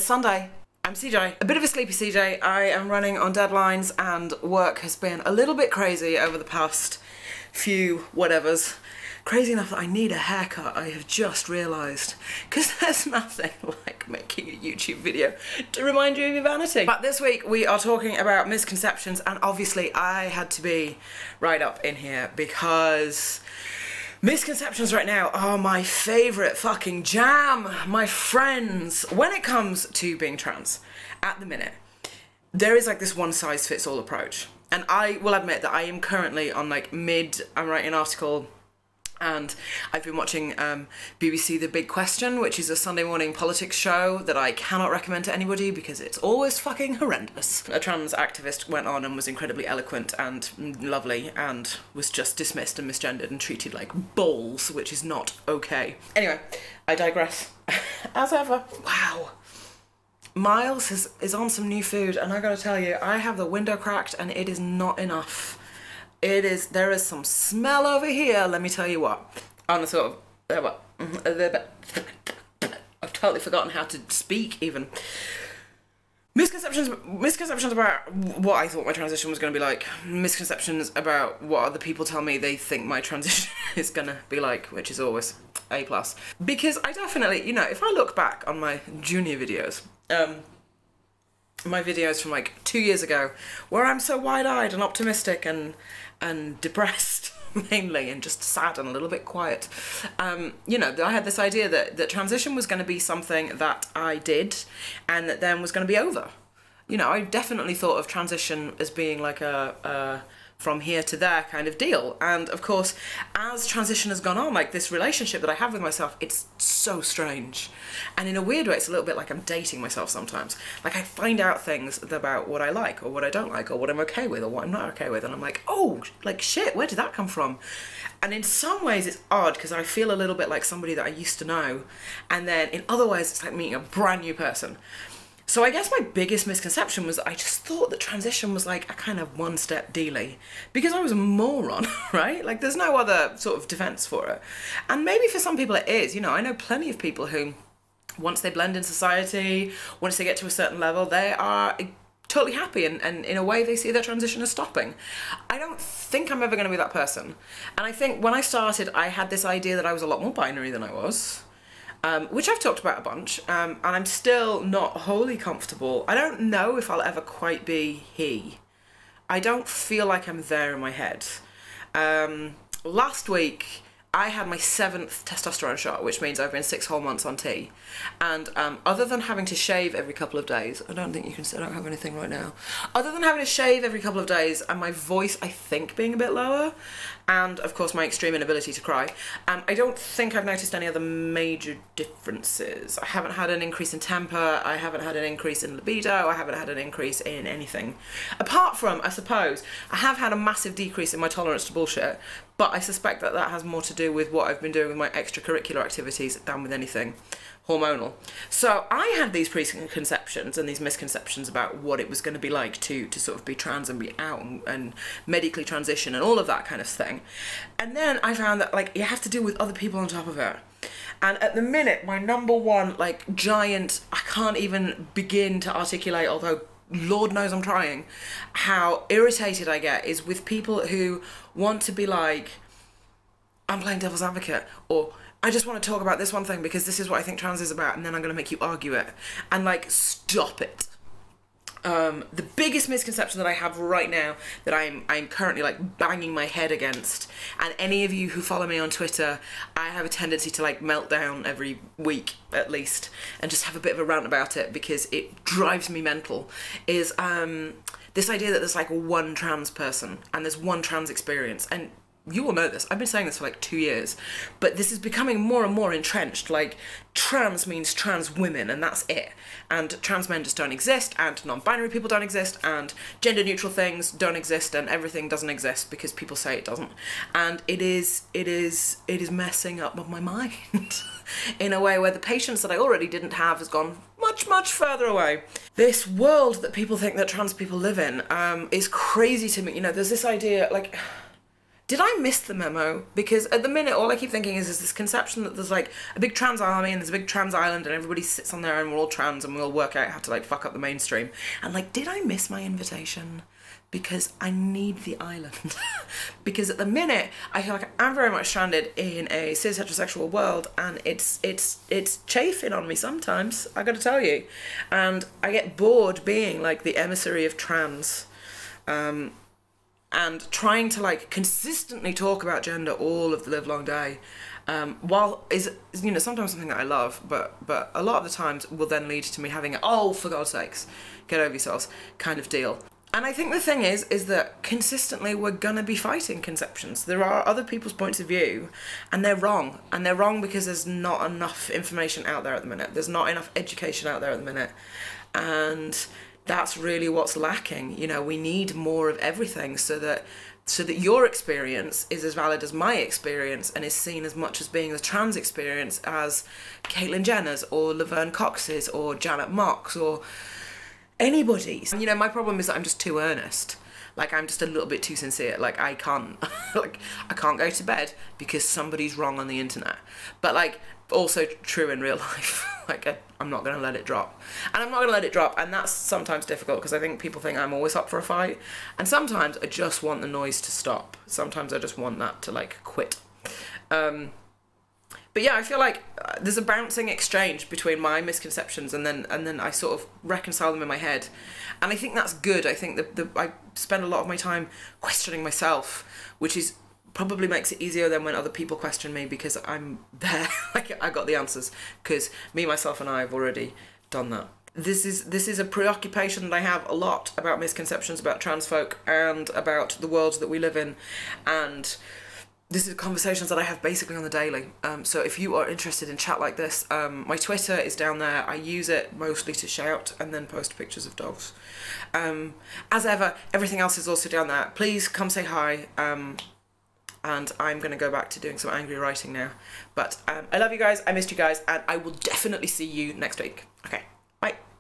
Sunday. I'm CJ, a bit of a sleepy CJ. I am running on deadlines and work has been a little bit crazy over the past few whatevers. Crazy enough that I need a haircut, I have just realised. Because there's nothing like making a YouTube video to remind you of your vanity. But this week we are talking about misconceptions, and obviously I had to be right up in here because misconceptions right now are my favourite fucking jam, my friends. When it comes to being trans, at the minute, there is like this one-size-fits-all approach. And I will admit that I am currently on like I'm writing an article, and I've been watching BBC The Big Question, which is a Sunday morning politics show that I cannot recommend to anybody because it's always fucking horrendous. A trans activist went on and was incredibly eloquent and lovely and was just dismissed and misgendered and treated like balls, which is not okay. I digress. As ever. Wow. Miles is on some new food, and I gotta tell you, I have the window cracked and it is not enough. There is some smell over here, let me tell you what. On a sort of, I've totally forgotten how to speak even. Misconceptions about what I thought my transition was going to be like. Misconceptions about what other people tell me they think my transition is going to be like, which is always A+. Because I definitely, you know, if I look back on my junior videos, my videos from like 2 years ago, where I'm so wide-eyed and optimistic and depressed mainly, and just sad and a little bit quiet. You know, I had this idea that transition was going to be something that I did and that then was going to be over. You know, I definitely thought of transition as being like a from here to there kind of deal. And of course, as transition has gone on, like this relationship that I have with myself, it's so strange. And in a weird way, it's a little bit like I'm dating myself sometimes. Like I find out things about what I like or what I don't like or what I'm okay with or what I'm not okay with. And I'm like, oh, like shit, where did that come from? And in some ways it's odd because I feel a little bit like somebody that I used to know. And then in other ways, it's like meeting a brand new person. So I guess my biggest misconception was that I just thought that transition was like a kind of one-step dealy because I was a moron, right? Like there's no other sort of defense for it. And maybe for some people it is, you know, I know plenty of people who, once they blend in society, once they get to a certain level, they are totally happy and in a way they see their transition as stopping. I don't think I'm ever going to be that person. And I think when I started, I had this idea that I was a lot more binary than I was. Which I've talked about a bunch, and I'm still not wholly comfortable. I don't know if I'll ever quite be he. I don't feel like I'm there in my head. Last week, I had my 7th testosterone shot, which means I've been 6 whole months on T. And other than having to shave every couple of days, I don't have anything right now. Other than having to shave every couple of days and my voice, I think, being a bit lower, and of course my extreme inability to cry, I don't think I've noticed any other major differences. I haven't had an increase in temper, I haven't had an increase in libido, I haven't had an increase in anything. Apart from, I suppose, I have had a massive decrease in my tolerance to bullshit, but I suspect that that has more to do with what I've been doing with my extracurricular activities than with anything hormonal. So I had these preconceptions and these misconceptions about what it was going to be like to sort of be trans and be out and medically transition and all of that kind of thing. And then I found that like you have to deal with other people on top of it. And at the minute, my number one like giant, I can't even begin to articulate, although Lord knows I'm trying, how irritated I get is with people who want to be like, I'm playing devil's advocate, or I just want to talk about this one thing because this is what I think trans is about, and then I'm going to make you argue it. And like, stop it. The biggest misconception that I have right now that I'm currently like banging my head against, and any of you who follow me on Twitter, I have a tendency to like melt down every week at least and just have a bit of a rant about it because it drives me mental, is this idea that there's like one trans person and there's one trans experience. And you will know this, I've been saying this for like 2 years, but this is becoming more and more entrenched. Like, trans means trans women and that's it. And trans men just don't exist, and non-binary people don't exist, and gender neutral things don't exist, and everything doesn't exist because people say it doesn't. And it is messing up my mind in a way where the patience that I already didn't have has gone much, much further away. This world that people think that trans people live in is crazy to me. You know, there's this idea, like, did I miss the memo? Because at the minute, all I keep thinking is this conception that there's like a big trans army and there's a big trans island and everybody sits on there and we're all trans and we all work out how to like fuck up the mainstream. And like, did I miss my invitation? Because I need the island. Because at the minute, I feel like I'm very much stranded in a cis heterosexual world, and it's chafing on me sometimes, I gotta tell you. And I get bored being like the emissary of trans. And trying to like consistently talk about gender all of the live long day, while is, you know, sometimes something that I love, but a lot of the times will then lead to me having a, oh, for God's sakes, get over yourselves kind of deal. And I think the thing is that consistently we're gonna be fighting conceptions. There are other people's points of view, and they're wrong. And they're wrong because there's not enough information out there at the minute. There's not enough education out there at the minute. And that's really what's lacking. You know, we need more of everything so that your experience is as valid as my experience and is seen as much as being the trans experience as Caitlyn Jenner's or Laverne Cox's or Janet Mock's or anybody's. You know, my problem is that I'm just too earnest. Like, I'm just a little bit too sincere. Like, I can't I can't go to bed because somebody's wrong on the internet. But like, also true in real life. Like, I'm not gonna let it drop. And I'm not gonna let it drop, and that's sometimes difficult because I think people think I'm always up for a fight. And sometimes I just want the noise to stop. Sometimes I just want that to like quit. But yeah, I feel like there's a bouncing exchange between my misconceptions and then I sort of reconcile them in my head. And I think that's good. I think that I spend a lot of my time questioning myself, which is probably makes it easier than when other people question me because I'm there, like I got the answers, because me, myself and I have already done that. This is a preoccupation that I have a lot about misconceptions about trans folk and about the world that we live in, and this is conversations that I have basically on the daily. So if you are interested in chat like this, my Twitter is down there. I use it mostly to shout and then post pictures of dogs. As ever, everything else is also down there. Please come say hi. And I'm going to go back to doing some angry writing now. But I love you guys, I missed you guys, and I will definitely see you next week. Okay.